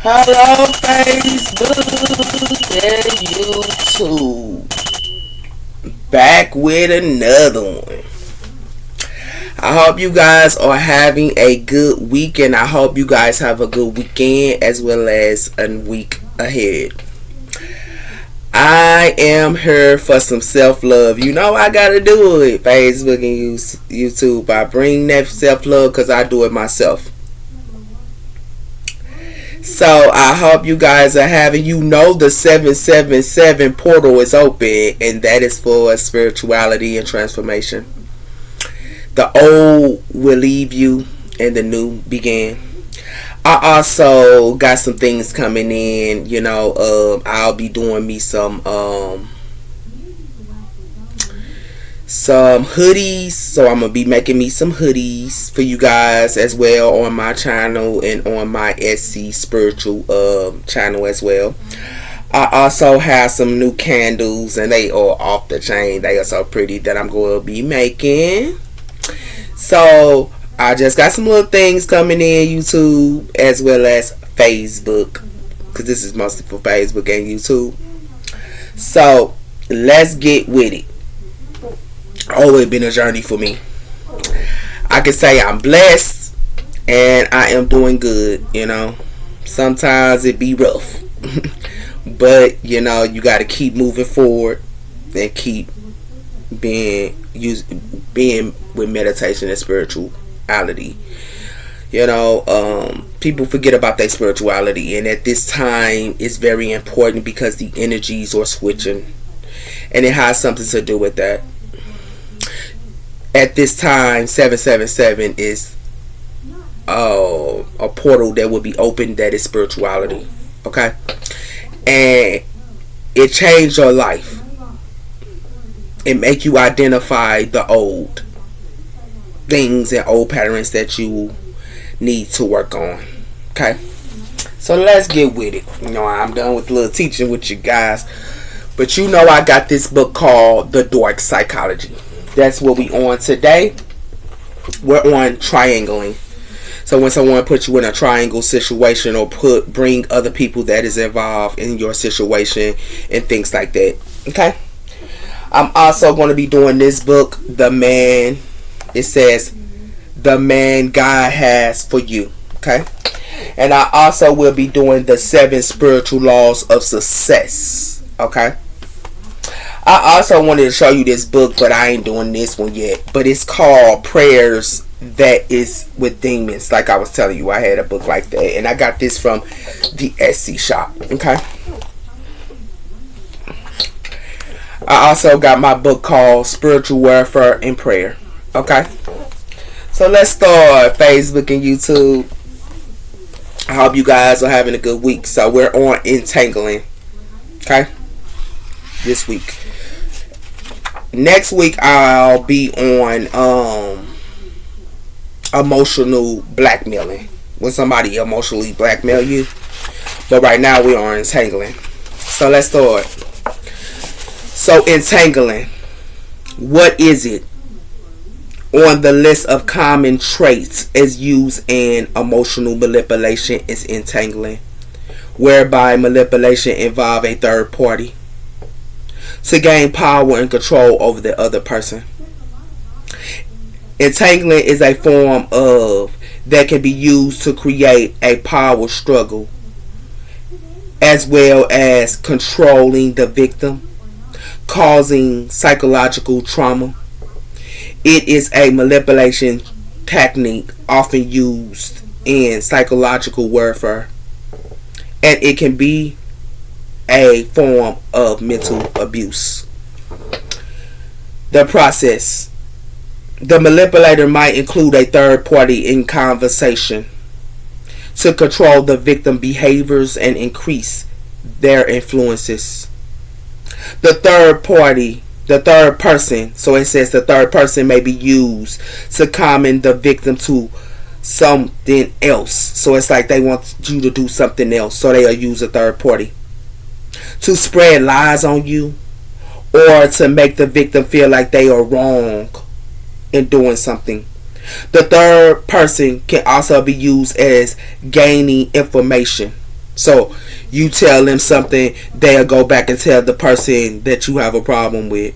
Hello, Facebook and YouTube. Back with another one. I hope you guys are having a good week, and I hope you guys have a good weekend as well as a week ahead. I am here for some self-love. You know I gotta do it. Facebook and YouTube. I bring that self-love because I do it myself. So I hope you guys are having, the 777 portal is open, and that is for spirituality and transformation. The old will leave you and the new begin. I also got some things coming in, I'll be doing me some hoodies, so I'm gonna be making me some hoodies for you guys as well on my channel and on my SC spiritual channel as well. I also have some new candles, and they are off the chain. They are so pretty that I'm going to be making. So I just got some little things coming in YouTube as well as Facebook, because this is mostly for Facebook and YouTube. So let's get with it. Always been a journey for me. I can say I'm blessed and I am doing good. Sometimes it be rough, but you got to keep moving forward and keep being with meditation and spirituality. People forget about their spirituality, and at this time it's very important because the energies are switching, and it has something to do with that. At this time, 777 is a portal that will be open. That is spirituality. Okay? And it changed your life. It make you identify the old things and old patterns that you need to work on. Okay? So let's get with it. I'm done with a little teaching with you guys. But I got this book called The Dark Psychology. That's what we on today. We're on triangling. So when someone puts you in a triangle situation, or bring other people that is involved in your situation and things like that. Okay? I'm also going to be doing this book, it says The Man God Has for You. Okay? And I also will be doing the 7 spiritual laws of success. Okay? I also wanted to show you this book, but I ain't doing this one yet. But it's called Prayers That Is with Demons. Like I was telling you, I had a book like that. And I got this from the SC shop. Okay? I also got my book called Spiritual Warfare and Prayer. Okay? So let's start Facebook and YouTube. I hope you guys are having a good week. So we're on Entangling. Okay? This week. Next week I'll be on emotional blackmailing. When somebody emotionally blackmail you. But right now we are entangling. So let's start. So entangling. What is it? On the list of common traits as used in emotional manipulation is entangling, whereby manipulation involves a third party to gain power and control over the other person. Entangling is a form of that can be used to create a power struggle, as well as controlling the victim, causing psychological trauma. It is a manipulation technique often used in psychological warfare, and it can be a form of mental abuse. The process. The manipulator might include a third party in conversation to control the victim behaviors and increase their influences. The third person, so it says the third person may be used to command the victim to something else. So it's like they want you to do something else, so they'll use a third party to spread lies on you, or to make the victim feel like they are wrong in doing something. The third person can also be used as gaining information So you tell them something, they'll go back and tell the person that you have a problem with.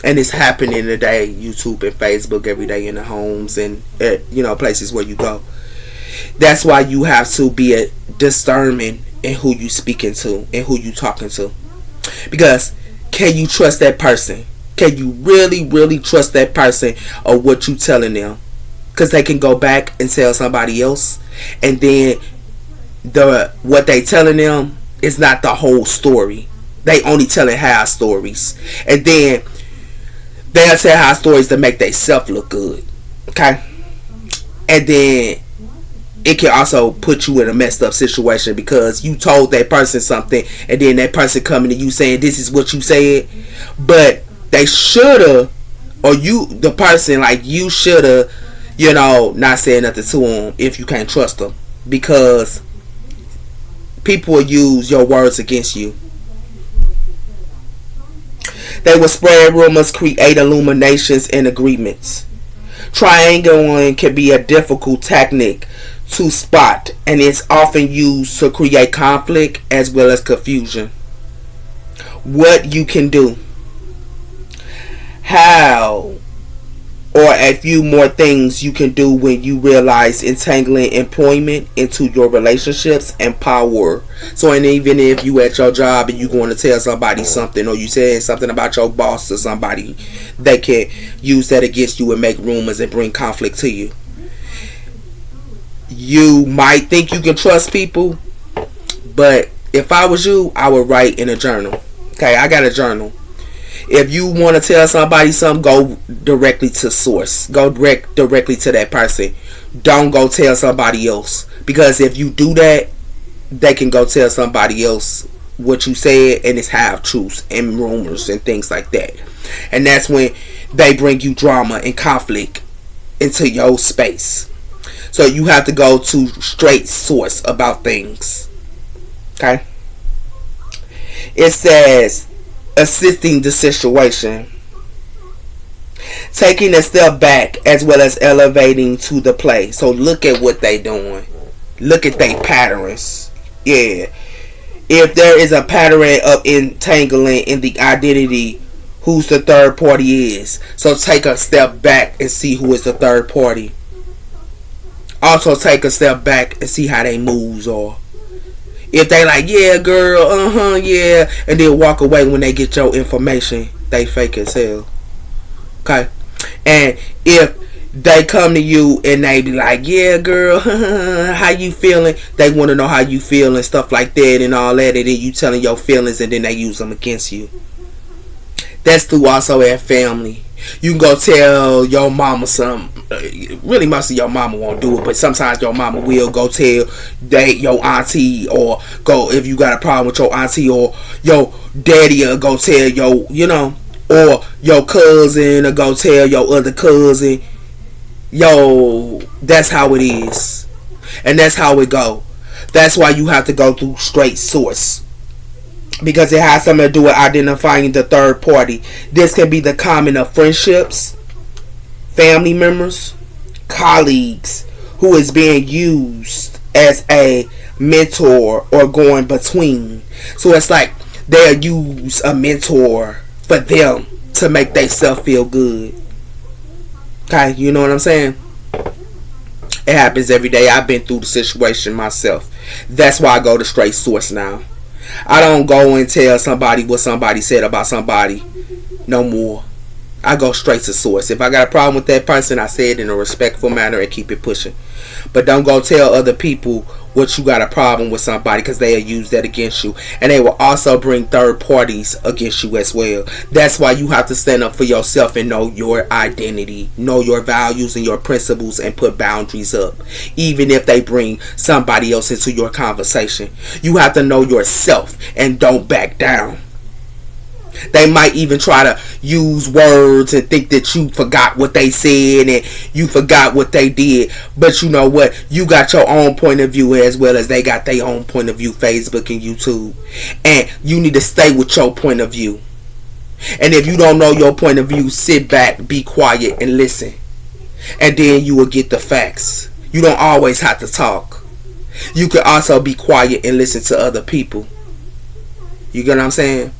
And it's happening today, YouTube and Facebook, every day in the homes and places where you go. That's why you have to be a discernment in who you speaking to and who you talking to. Because can you trust that person? Can you really, really trust that person or what you telling them? Because they can go back and tell somebody else, and then what they telling them is not the whole story. They only telling half stories, and then they'll tell half stories to make themselves look good. Okay, and then it can also put you in a messed up situation because you told that person something, and then that person coming to you saying this is what you said, but they shoulda, or the person, like, you shoulda, not saying nothing to them if you can't trust them, because people will use your words against you. They will spread rumors, create illuminations and agreements. Triangulating can be a difficult technique to spot, and it's often used to create conflict as well as confusion. What you can do, how, or a few more things you can do when you realize entangling employment into your relationships and power. So, and even if you at your job and you going to tell somebody something, or you saying something about your boss to somebody, they can use that against you and make rumors and bring conflict to you. You might think you can trust people, but if I was you, I would write in a journal. Okay, I got a journal. If you want to tell somebody something, go directly to source. Go directly to that person. Don't go tell somebody else. Because if you do that, they can go tell somebody else what you said, and it's half truths and rumors and things like that. And that's when they bring you drama and conflict into your space. So you have to go to straight source about things. Okay? It says, assisting the situation, taking a step back as well as elevating to the play. So look at what they doing. Look at their patterns. Yeah. If there is a pattern of entangling in the identity, who's the third party is. So take a step back and see who is the third party. Also take a step back and see how they moves are. If they like, yeah, girl, yeah, and then walk away when they get your information, they fake as hell. Okay? And if they come to you and they be like, yeah, girl, how you feeling? They want to know how you feel and stuff like that and all that, and then you telling your feelings and then they use them against you. That's through also at family. You can go tell your mama something. Really, most of your mama won't do it, but sometimes your mama will go tell your auntie, or go, if you got a problem with your auntie, or your daddy will go tell or your cousin, or go tell your other cousin. That's how it is, and that's how it go. That's why you have to go through straight source, because it has something to do with identifying the third party. This can be the common of friendships, family members, colleagues, who is being used as a mentor or going between. So it's like they'll use a mentor for them to make themselves feel good. Okay, you know what I'm saying? It happens every day. I've been through the situation myself. That's why I go to straight source now. I don't go and tell somebody what somebody said about somebody no more. I go straight to source. If I got a problem with that person, I say it in a respectful manner and keep it pushing. But don't go tell other people what you got a problem with somebody, because they'll use that against you. And they will also bring third parties against you as well. That's why you have to stand up for yourself and know your identity, know your values and your principles, and put boundaries up. Even if they bring somebody else into your conversation, you have to know yourself and don't back down. They might even try to use words and think that you forgot what they said and you forgot what they did. But you know what? You got your own point of view as well as they got their own point of view, Facebook and YouTube. And you need to stay with your point of view. And if you don't know your point of view, sit back, be quiet, and listen. And then you will get the facts. You don't always have to talk. You could also be quiet and listen to other people. You get what I'm saying?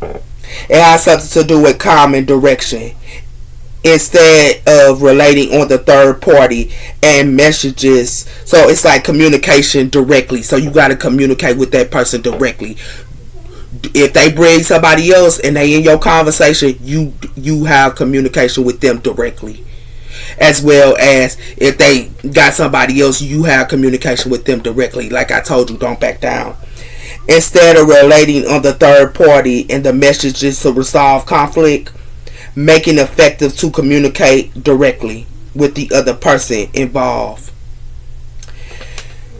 It has something to do with calm and direction. Instead of relating on the third party and messages. So it's like communication directly. So you got to communicate with that person directly. If they bring somebody else and they in your conversation, you have communication with them directly. As well as if they got somebody else, you have communication with them directly. Like I told you, don't back down. Instead of relating on the third party and the messages to resolve conflict, making effective to communicate directly with the other person involved.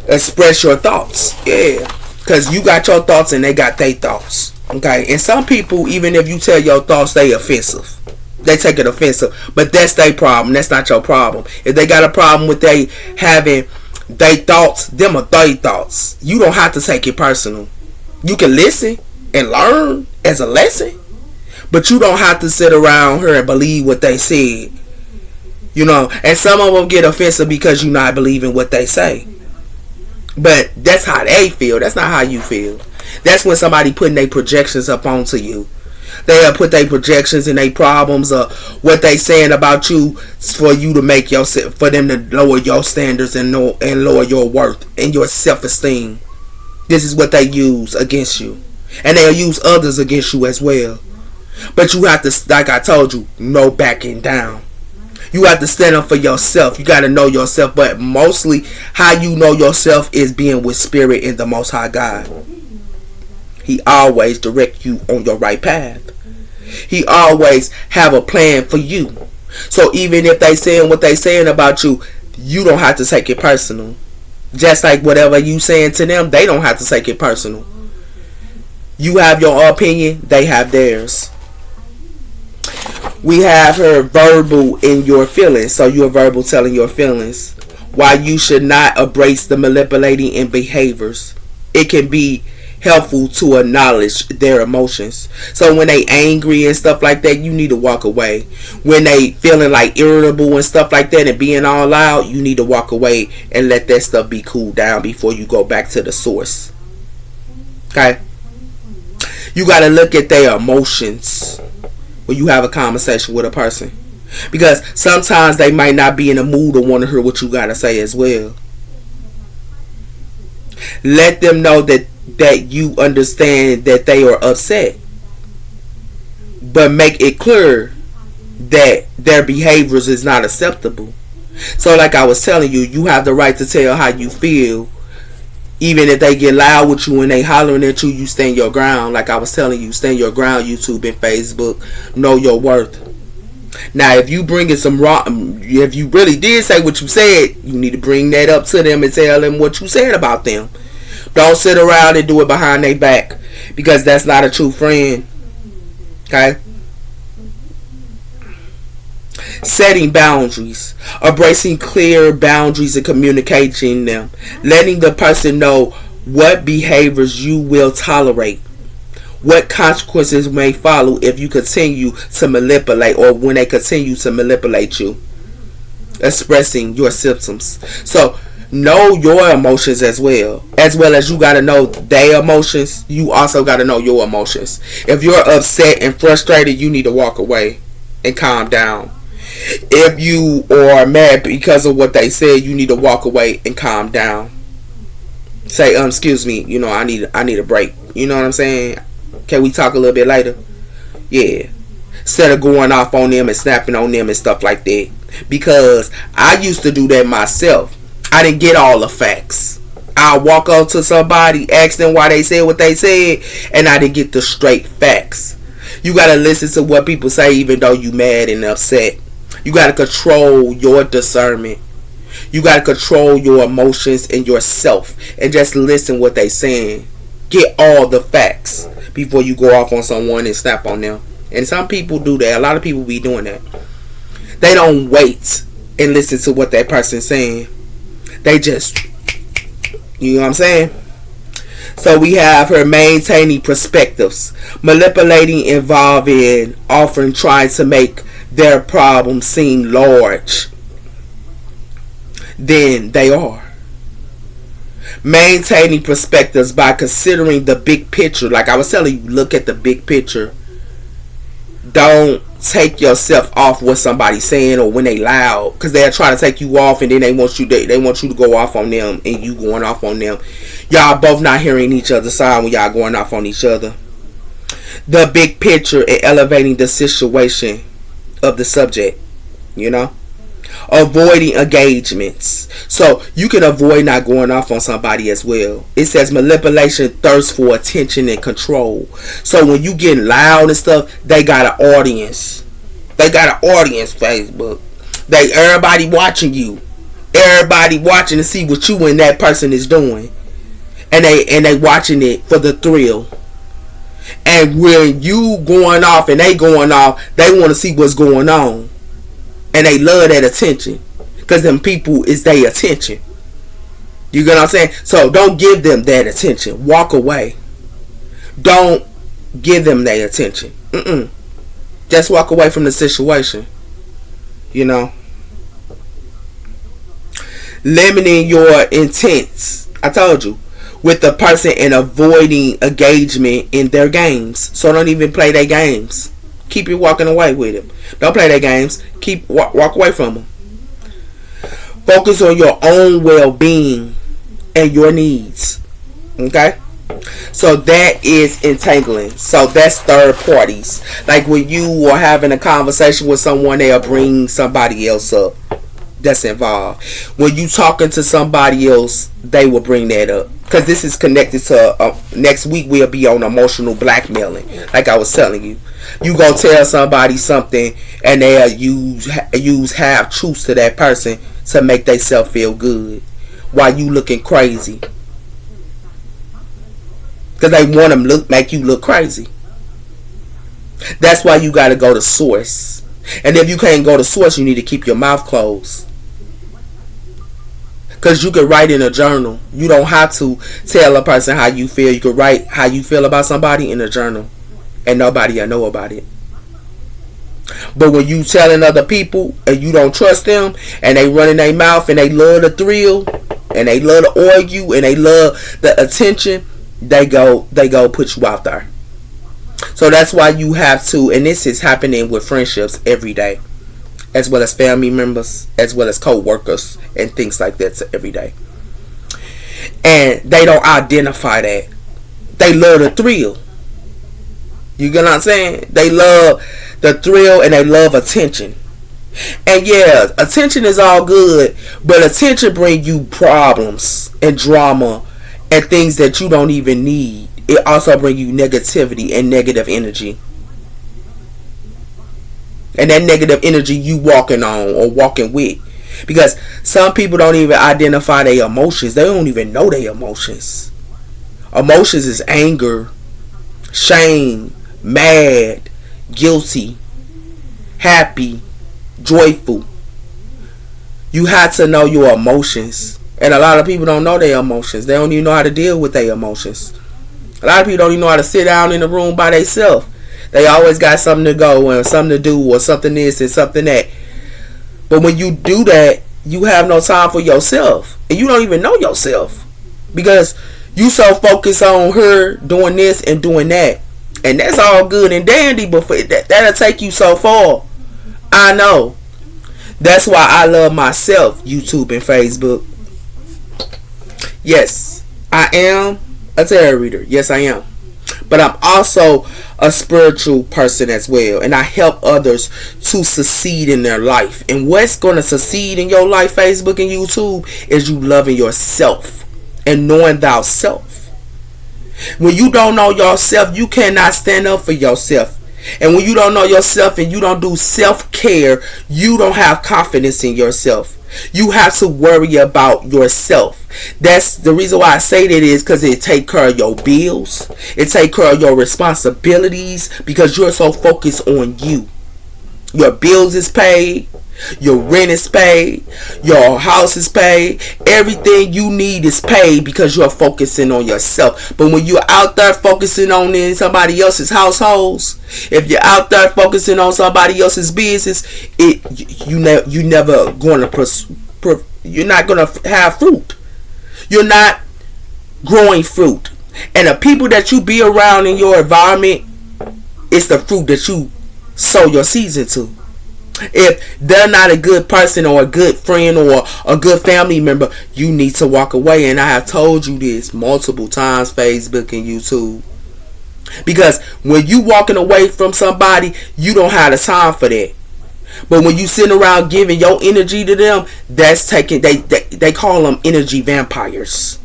Express your thoughts. Yeah. Because you got your thoughts and they got their thoughts. Okay. And some people, even if you tell your thoughts, they offensive. They take it offensive. But that's their problem. That's not your problem. If they got a problem with they having their thoughts, them are their thoughts. You don't have to take it personal. You can listen and learn as a lesson. But you don't have to sit around here and believe what they said. You know, and some of them get offensive because you're not believing what they say. But that's how they feel. That's not how you feel. That's when somebody putting their projections up onto you. They'll put their projections and their problems or what they saying about you for you to make yourself, for them to lower your standards and lower your worth and your self-esteem. This is what they use against you. And they'll use others against you as well. But you have to, like I told you, no backing down. You have to stand up for yourself. You got to know yourself. But mostly, how you know yourself is being with Spirit in the Most High God. He always direct you on your right path. He always have a plan for you. So even if they saying what they saying about you, you don't have to take it personal. Just like whatever you saying to them, they don't have to take it personal. You have your opinion, they have theirs. We have her verbal in your feelings. So you're verbal telling your feelings. Why you should not embrace the manipulating in behaviors. It can be helpful to acknowledge their emotions. So when they angry and stuff like that, you need to walk away. When they feeling like irritable and stuff like that and being all loud, you need to walk away and let that stuff be cooled down before you go back to the source. Okay? You got to look at their emotions when you have a conversation with a person. Because sometimes they might not be in the mood or want to hear what you got to say as well. Let them know that you understand that they are upset. But make it clear that their behaviors is not acceptable. So like I was telling you, you have the right to tell how you feel. Even if they get loud with you and they hollering at you, you stand your ground. Like I was telling you, stand your ground, YouTube and Facebook. Know your worth. Now, if you bring in some wrong, if you really did say what you said, you need to bring that up to them and tell them what you said about them. Don't sit around and do it behind their back, because that's not a true friend. Okay? Setting boundaries. Embracing clear boundaries and communicating them. Letting the person know what behaviors you will tolerate. What consequences may follow if you continue to manipulate, or when they continue to manipulate you. Expressing your symptoms. So, know your emotions as well. As well as you got to know their emotions, you also got to know your emotions. If you're upset and frustrated, you need to walk away and calm down. If you are mad because of what they said, you need to walk away and calm down. Say, excuse me, I need a break. You know what I'm saying? Can we talk a little bit later? Yeah. Instead of going off on them and snapping on them and stuff like that. Because I used to do that myself. I didn't get all the facts. I'll walk up to somebody, ask them why they said what they said, and I didn't get the straight facts. You got to listen to what people say even though you mad and upset. You got to control your discernment. You got to control your emotions and yourself and just listen what they saying. Get all the facts before you go off on someone and snap on them. And some people do that. A lot of people be doing that. They don't wait and listen to what that person's saying. They just, you know what I'm saying? So we have her maintaining perspectives. Manipulating involving often trying to make their problem seem large than they are. Maintaining perspectives by considering the big picture. Like I was telling you, look at the big picture. Don't take yourself off what somebody's saying or when they loud, because they're trying to take you off, and then they want you to go off on them, and you going off on them. Y'all both not hearing each other's side when y'all going off on each other. The big picture and elevating the situation of the subject, you know. Avoiding engagements, so you can avoid not going off on somebody as well. It says manipulation, thirst for attention and control. So when you getting loud and stuff, they got an audience. Facebook. Everybody watching you. Everybody watching to see what you and that person is doing, and they watching it for the thrill. And when you going off and they going off, they want to see what's going on. And they love that attention, because them people is their attention. You get what I'm saying? So don't give them that attention. Walk away. Don't give them their attention. Just walk away from the situation. You know. Limiting your intents. I told you. With the person, and avoiding engagement in their games. So don't even play their games. Keep you walking away with them. Don't play their games. Walk away from them. Focus on your own well-being and your needs. Okay? So that is entangling. So that's third parties. Like when you are having a conversation with someone, they'll bring somebody else up that's involved. When you talking to somebody else, they will bring that up. Because this is connected to next week we'll be on emotional blackmailing. Like I was telling you. You gonna tell somebody something, and they'll use half truths to that person to make themselves feel good, while you looking crazy. Because they want to make you look crazy. That's why you got to go to source. And if you can't go to source, you need to keep your mouth closed. Because you can write in a journal. You don't have to tell a person how you feel. You can write how you feel about somebody in a journal, and nobody will know about it. But when you telling other people and you don't trust them, and they running their mouth, and they love the thrill, and they love to argue, and they love the attention, they go put you out there. So that's why you have to, and this is happening with friendships every day, as well as family members, as well as co-workers, and things like that every day. And they don't identify that. They love the thrill. You get what I'm saying? They love the thrill, and they love attention. And yeah, attention is all good, but attention brings you problems and drama and things that you don't even need. It also brings you negativity and negative energy. And that negative energy you walking on or walking with. Because some people don't even identify their emotions. They don't even know their emotions. Emotions is anger, shame, mad, guilty, happy, joyful. You have to know your emotions. And a lot of people don't know their emotions. They don't even know how to deal with their emotions. A lot of people don't even know how to sit down in the room by themselves. They always got something to go and something to do, or something this and something that. But when you do that, you have no time for yourself. And you don't even know yourself. Because you so focused on her doing this and doing that. And that's all good and dandy, but that'll take you so far. I know. That's why I love myself, YouTube and Facebook. Yes, I am a tarot reader. Yes, I am. But I'm also a spiritual person as well. And I help others to succeed in their life. And what's going to succeed in your life, Facebook and YouTube, is you loving yourself and knowing thyself. When you don't know yourself, you cannot stand up for yourself. And when you don't know yourself and you don't do self-care, you don't have confidence in yourself. You have to worry about yourself. That's the reason why I say that, is because it take care of your bills. It take care of your responsibilities, because you're so focused on you. Your bills is paid. Your rent is paid. Your house is paid. Everything you need is paid because you're focusing on yourself. But when you're out there focusing on in somebody else's households, if you're out there focusing on somebody else's business, you're never going to you're not going to have fruit. You're not growing fruit. And the people that you be around in your environment, it's the fruit that you sow your seeds into. If they're not a good person or a good friend or a good family member, you need to walk away. And I have told you this multiple times, Facebook and YouTube. Because when you walking away from somebody, you don't have the time for that. But when you sitting around giving your energy to them, that's taking, they call them energy vampires.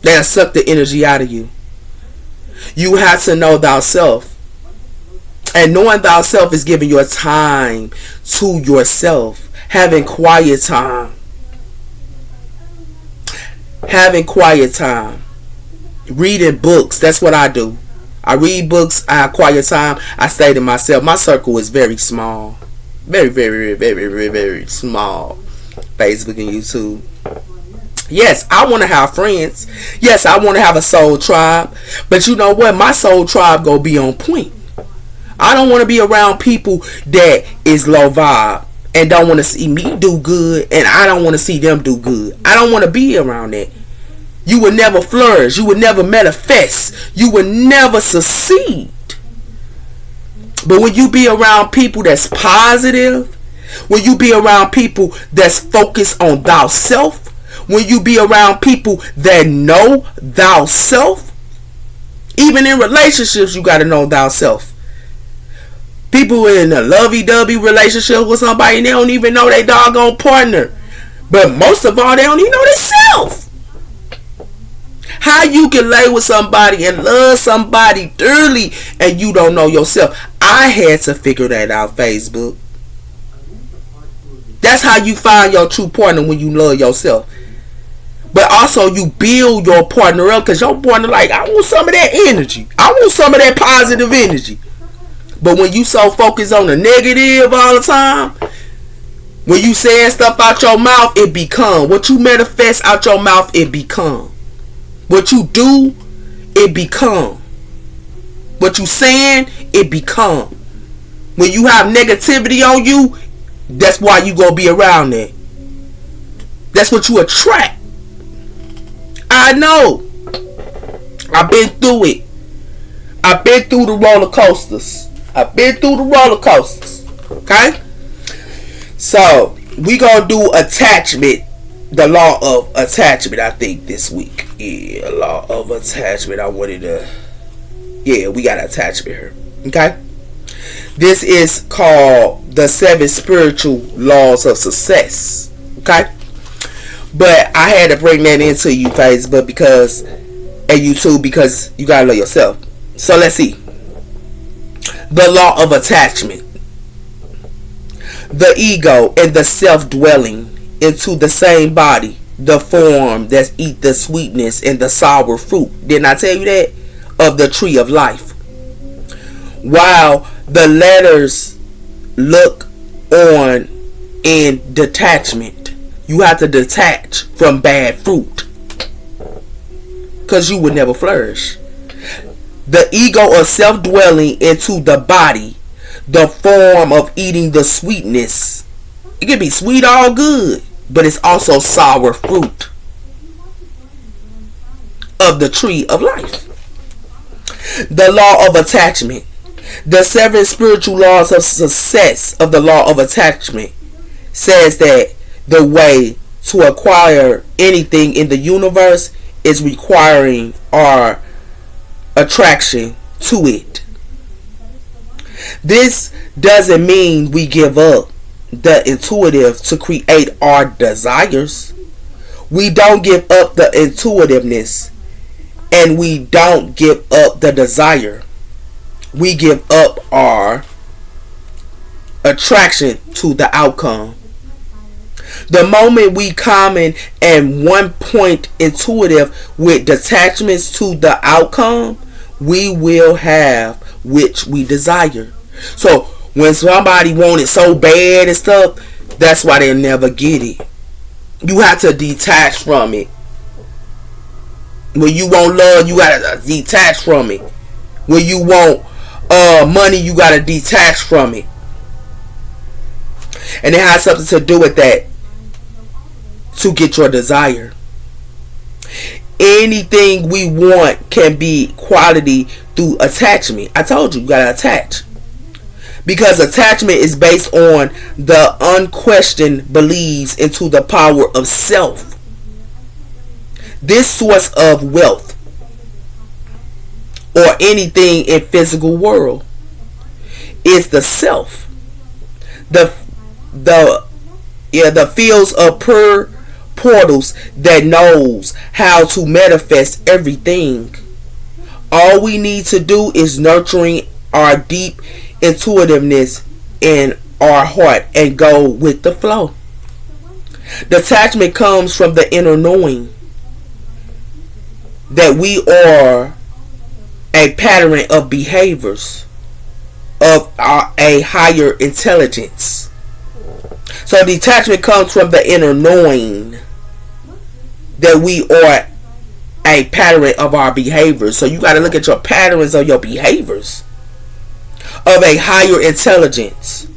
They'll suck the energy out of you. You have to know thyself. And knowing thyself is giving your time to yourself. Having quiet time. Having quiet time. Reading books. That's what I do. I read books. I have quiet time. I stay to myself. My circle is very small. Very, very, very, very, very small. Facebook and YouTube. Yes, I want to have friends. Yes, I want to have a soul tribe. But you know what? My soul tribe gonna be on point. I don't want to be around people that is low vibe and don't want to see me do good, and I don't want to see them do good. I don't want to be around that. You will never flourish. You will never manifest. You will never succeed. But when you be around people that's positive, when you be around people that's focused on thyself, when you be around people that know thyself, even in relationships, you got to know thyself. People in a lovey-dovey relationship with somebody, and they don't even know their doggone partner. But most of all, they don't even know themselves. How you can lay with somebody and love somebody dearly and you don't know yourself? I had to figure that out, Facebook. That's how you find your true partner, when you love yourself. But also you build your partner up, because your partner like, I want some of that energy. I want some of that positive energy. But when you so focused on the negative all the time, when you saying stuff out your mouth, it become. What you manifest out your mouth, it become. What you do, it become. What you saying, it become. When you have negativity on you, that's why you gonna be around it. That's what you attract. I know. I've been through it. I've been through the roller coasters. Okay? So, we gonna do attachment. The law of attachment, I think, this week. Yeah, law of attachment. We got attachment here. Okay? This is called the 7 spiritual laws of success. Okay? But I had to bring that into you, Facebook, and YouTube, because you gotta know yourself. So let's see. The law of attachment. The ego and the self dwelling into the same body, the form that eat the sweetness and the sour fruit. Didn't I tell you that? Of the tree of life. While the letters look on in detachment. You have to detach from bad fruit, because you would never flourish. The ego of self-dwelling into the body, the form of eating the sweetness. It can be sweet, all good, but it's also sour fruit of the tree of life. The law of attachment. The 7 spiritual laws of success of the law of attachment says that the way to acquire anything in the universe is requiring our attraction to it. This doesn't mean we give up the intuitive to create our desires. We don't give up the intuitiveness, and we don't give up the desire. We give up our attraction to the outcome. The moment we common and one point intuitive with detachments to the outcome, we will have which we desire. So when somebody want it so bad and stuff, that's why they'll never get it. You have to detach from it. When you want love, you gotta detach from it. When you want money, you gotta detach from it. And it has something to do with that, to get your desire. Anything we want can be quality through attachment. I told you, you gotta attach. Because attachment is based on the unquestioned beliefs into the power of self. This source of wealth or anything in physical world is the self. The fields of pure portals that knows how to manifest everything. All we need to do is nurturing our deep intuitiveness in our heart and go with the flow. Detachment comes from the inner knowing that we are a pattern of behaviors of a higher intelligence. So detachment comes from the inner knowing that we are a pattern of our behaviors. So you got to look at your patterns of your behaviors of a higher intelligence.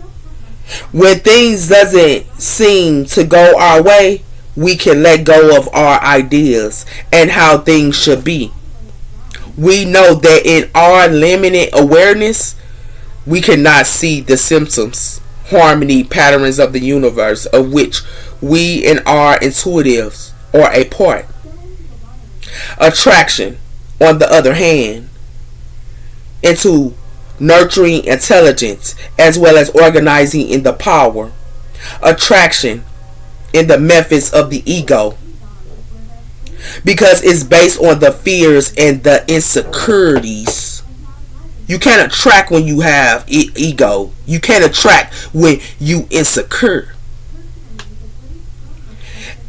When things doesn't seem to go our way, we can let go of our ideas and how things should be. We know that in our limited awareness, we cannot see the symptoms, harmony, patterns of the universe of which we and our intuitives are a part. Attraction, on the other hand, into nurturing intelligence as well as organizing in the power. Attraction in the methods of the ego, because it's based on the fears and the insecurities. You can't attract when you have ego. You can't attract when you insecure.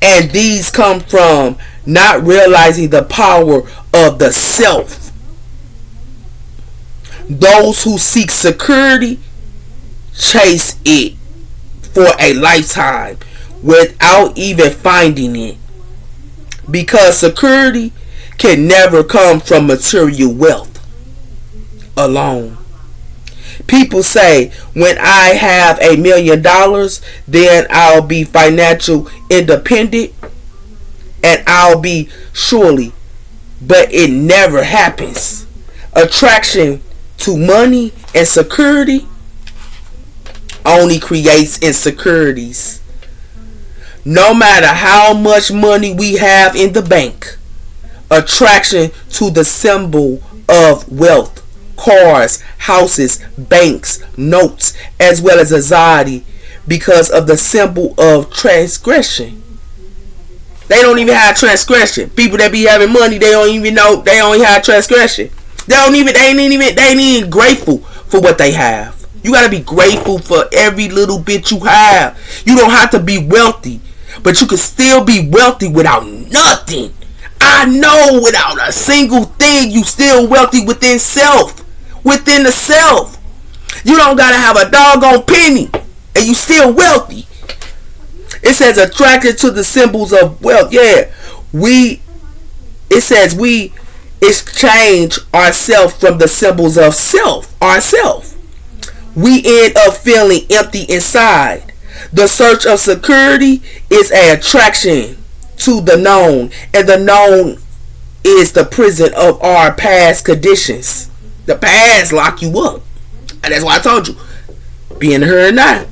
And these come from not realizing the power of the self. Those who seek security chase it for a lifetime without even finding it. Because security can never come from material wealth alone. People say, when I have $1 million, then I'll be financial independent and I'll be surely. But it never happens. Attraction to money and security only creates insecurities. No matter how much money we have in the bank, attraction to the symbol of wealth, cars, houses, banks, notes, as well as anxiety because of the symbol of transgression. They don't even have transgression. People that be having money, they don't even know they only have transgression. They ain't even grateful for what they have. You gotta be grateful for every little bit you have. You don't have to be wealthy, but you can still be wealthy without nothing. I know without a single thing, you still wealthy within self. Within the self. You don't gotta have a doggone penny and you still wealthy. It says attracted to the symbols of wealth. Yeah. It says we exchange ourselves from the symbols of self. Ourself. We end up feeling empty inside. The search of security is an attraction to the known, and the known is the prison of our past conditions. The past lock you up, and that's why I told you, be in here or not.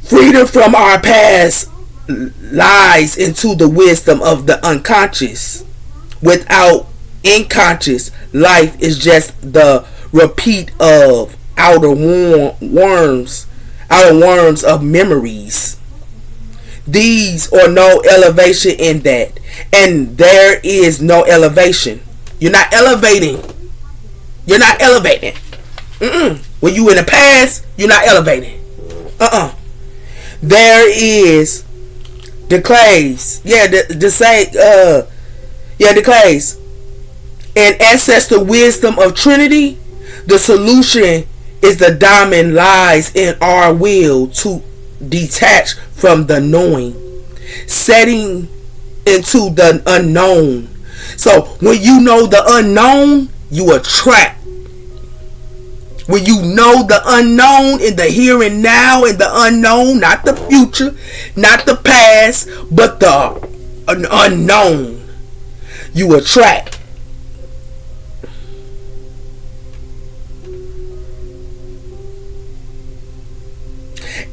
Freedom from our past lies into the wisdom of the unconscious. Without unconscious, life is just the repeat of outer worms of memories. These are no elevation in that, and there is no elevation. You're not elevating. You're not elevating. When you in the past, you're not elevating. There is the clays. The clays. And ancestor wisdom of Trinity. The solution is the diamond lies in our will to detach from the knowing, setting into the unknown. So when you know the unknown, you attract. When you know the unknown in the here and now, in the unknown, not the future, not the past, but the unknown. you attract.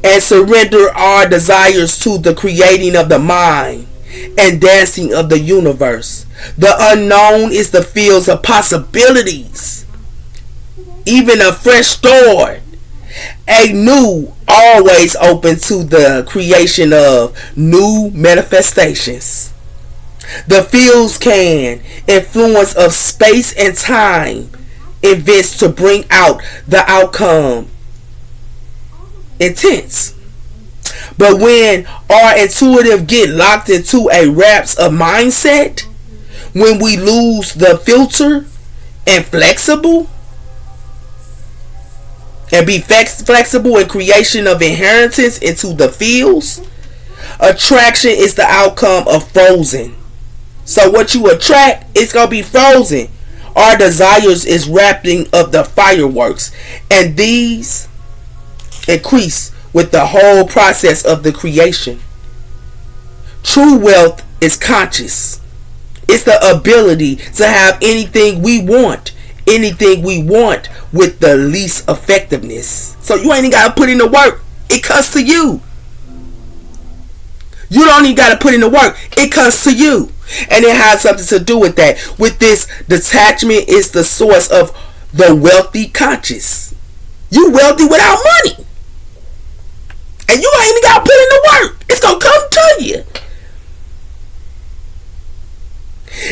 And surrender our desires to the creating of the mind and dancing of the universe. The unknown is the fields of possibilities, even a fresh start, a new, always open to the creation of new manifestations. The fields can influence of space and time, events to bring out the outcome intense. But when our intuitive get locked into a wraps of mindset, when we lose the filter and flexible, and be flexible in creation of inheritance into the fields, attraction is the outcome of frozen. So what you attract, it's going to be frozen. Our desires is wrapping of the fireworks, and these increase with the whole process of the creation. True wealth is conscious. It's the ability to have anything we want with the least effectiveness. So you ain't even got to put in the work. It comes to you. You don't even got to put in the work. It comes to you. And it has something to do with that. With this, detachment is the source of the wealthy conscious. You wealthy without money. And you ain't even got to put in the work. It's going to come to you.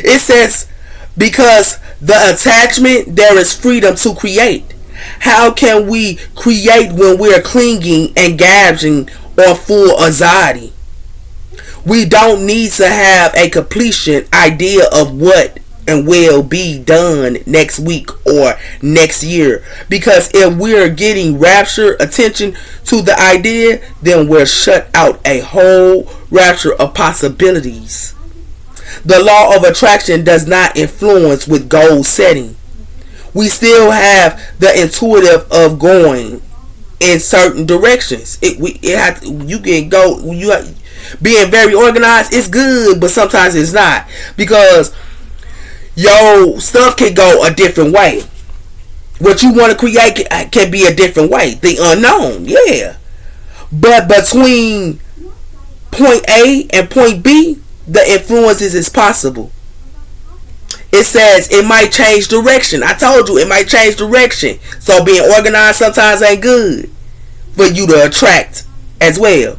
It says, because the attachment, there is freedom to create. How can we create when we're clinging and gasping or full anxiety? We don't need to have a completion idea of what and will be done next week or next year. Because if we're getting rapture attention to the idea, then we're shut out a whole rapture of possibilities. The law of attraction does not influence with goal setting. We still have the intuitive of going in certain directions. You can go. Being very organized is good, but sometimes it's not, because your stuff can go a different way. What you want to create can be a different way. The unknown, yeah. But between point A and point B, the influences is possible. It says it might change direction. I told you it might change direction. So being organized sometimes ain't good for you to attract as well.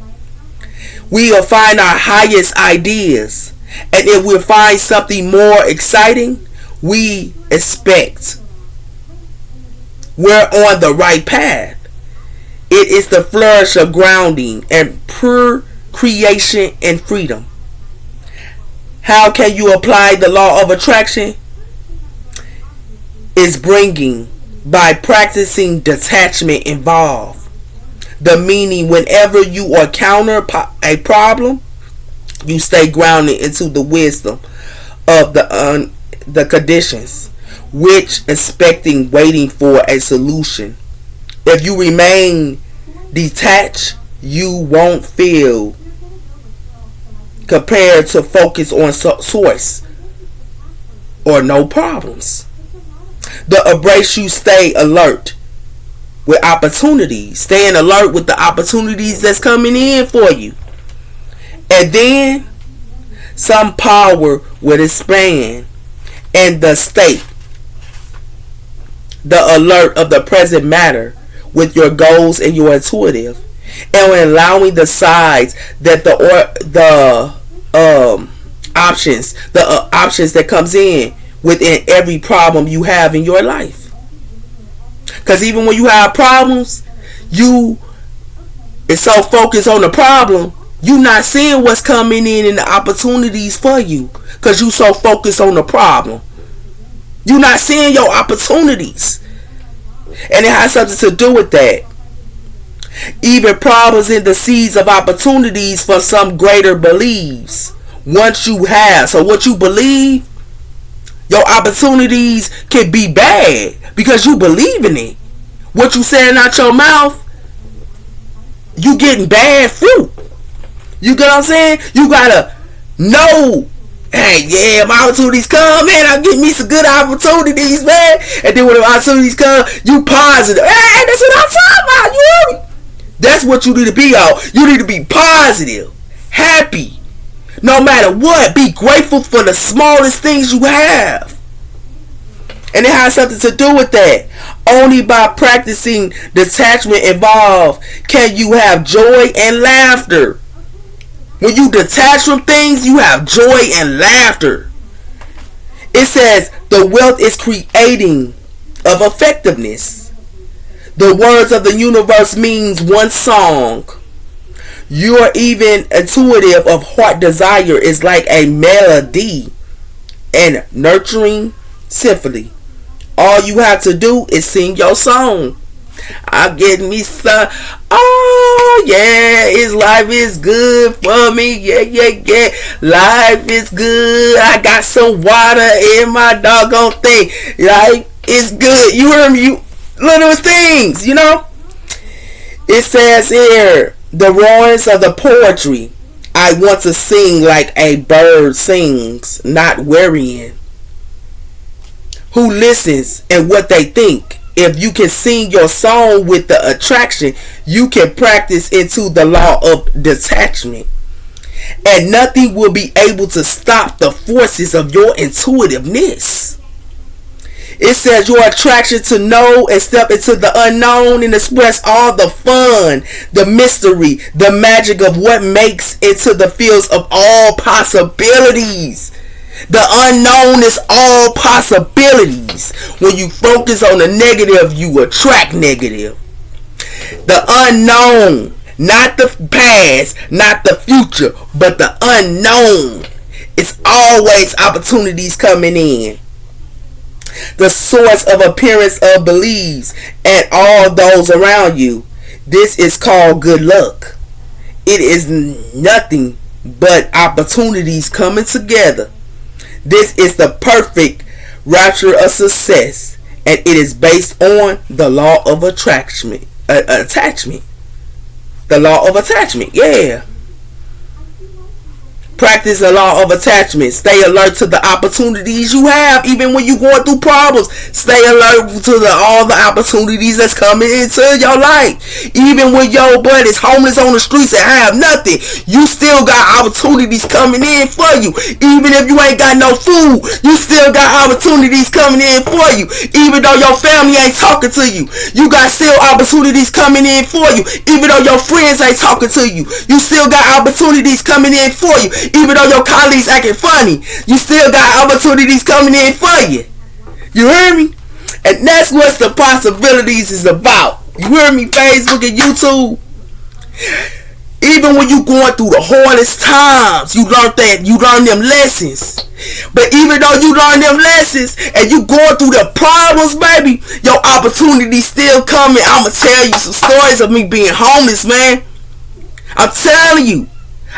We will find our highest ideas. And if we find something more exciting, we expect we're on the right path. It is the flourish of grounding and pure creation and freedom. How can you apply the law of attraction? Is bringing by practicing detachment involved. The meaning, whenever you encounter a problem, you stay grounded into the wisdom of the conditions, which expecting, waiting for a solution. If you remain detached, you won't feel compared to focus on source or no problems. The embrace, you stay alert with opportunities, staying alert with the opportunities that's coming in for you. And then some power will expand and the state, the alert of the present matter with your goals and your intuitive, and when allowing the sides that the options that comes in within every problem you have in your life. Because even when you have problems, you is so focused on the problem, you not seeing what's coming in and the opportunities for you, because you so focused on the problem. You not seeing your opportunities, and it has something to do with that. Even problems in the seeds of opportunities for some greater beliefs. Once you have, so what you believe, your opportunities can be bad because you believe in it. What you saying out your mouth, you getting bad fruit. You get what I'm saying? You gotta know Hey, yeah, my opportunities come, man. I'm getting me some good opportunities, man. And then when the opportunities come, you positive. Hey, that's what I'm talking about. You hear me? That's what you need to be on. You need to be positive, happy, no matter what. Be grateful for the smallest things you have. And it has something to do with that. Only by practicing detachment involved can you have joy and laughter. When you detach from things, you have joy and laughter. It says the wealth is creating of effectiveness. The words of the universe means one song. You are even intuitive of heart desire is like a melody and nurturing symphony. All you have to do is sing your song. I'm getting me some. Oh yeah, his life is good for me. Yeah, yeah, yeah. Life is good. I got some water in my doggone thing. Life is good. You heard me? You little things, you know. It says here, the roarings of the poetry. I want to sing like a bird sings, not wearying. Who listens and what they think. If you can sing your song with the attraction, you can practice into the law of detachment. And nothing will be able to stop the forces of your intuitiveness. It says your attraction to know and step into the unknown and express all the fun, the mystery, the magic of what makes into the fields of all possibilities. The unknown is all possibilities. When you focus on the negative, you attract negative. The unknown, not the past, not the future, but the unknown. It's always opportunities coming in. The source of appearance of beliefs and all those around you. This is called good luck. It is nothing but opportunities coming together. This is the perfect rapture of success, and it is based on the law of attachment. The law of attachment, yeah. Practice the law of attachment. Stay alert to the opportunities you have, even when you're going through problems. Stay alert to all the opportunities that's coming into your life. Even when your butt is homeless on the streets and have nothing, you still got opportunities coming in for you. Even if you ain't got no food, you still got opportunities coming in for you. Even though your family ain't talking to you, you got still opportunities coming in for you. Even though your friends ain't talking to you, you still got opportunities coming in for you. Even though your colleagues acting funny, you still got opportunities coming in for you. You hear me? And that's what the possibilities is about. You hear me? Facebook and YouTube. Even when you going through the hardest times, you learn them lessons. But even though you learn them lessons and you going through the problems, baby, your opportunities still coming. I'ma tell you some stories of me being homeless, man. I'm telling you.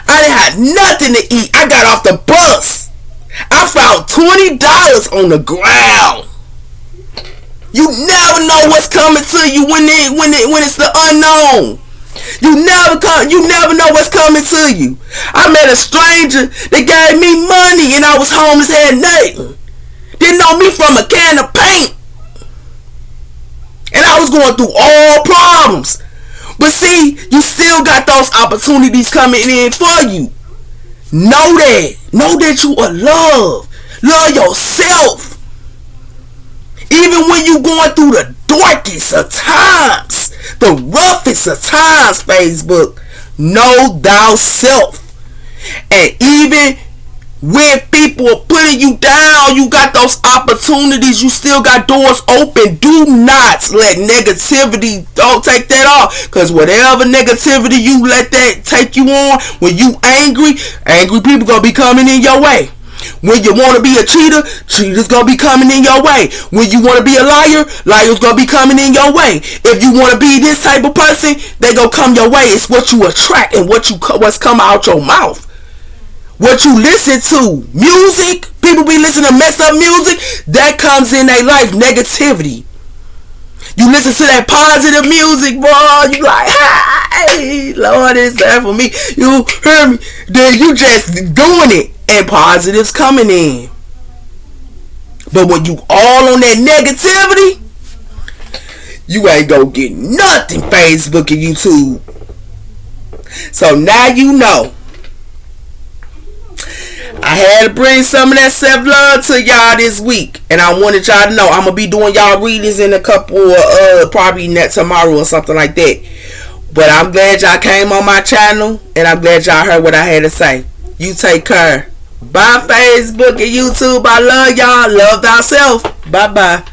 I didn't have nothing to eat. I got off the bus. I found $20 on the ground. You never know what's coming to you when it's the unknown. You never know what's coming to you. I met a stranger that gave me money and I was homeless, had nothing. Didn't know me from a can of paint. And I was going through all problems. But see, you still got those opportunities coming in for you. Know that. Know that you are loved. Love yourself. Even when you going through the darkest of times, the roughest of times, Facebook, know thyself. And even when people are putting you down, you got those opportunities. You still got doors open. Do not let negativity, don't take that off. Because whatever negativity you let that take you on, when you angry people going to be coming in your way. When you want to be a cheater, cheaters going to be coming in your way. When you want to be a liar, liars going to be coming in your way. If you want to be this type of person, they going to come your way. It's what you attract and what's come out your mouth. What you listen to, music, people be listening to messed up music, that comes in their life, negativity. You listen to that positive music, boy, you like, hey, Lord is there for me. You hear me? Then you just doing it. and positives coming in. But when you all on that negativity, you ain't gonna get nothing, Facebook and YouTube. So now you know. I had to bring some of that self-love to y'all this week. And I wanted y'all to know I'm going to be doing y'all readings in a couple of, probably next tomorrow or something like that. But I'm glad y'all came on my channel. And I'm glad y'all heard what I had to say. You take care. Bye, Facebook and YouTube. I love y'all. Love thyself. Bye-bye.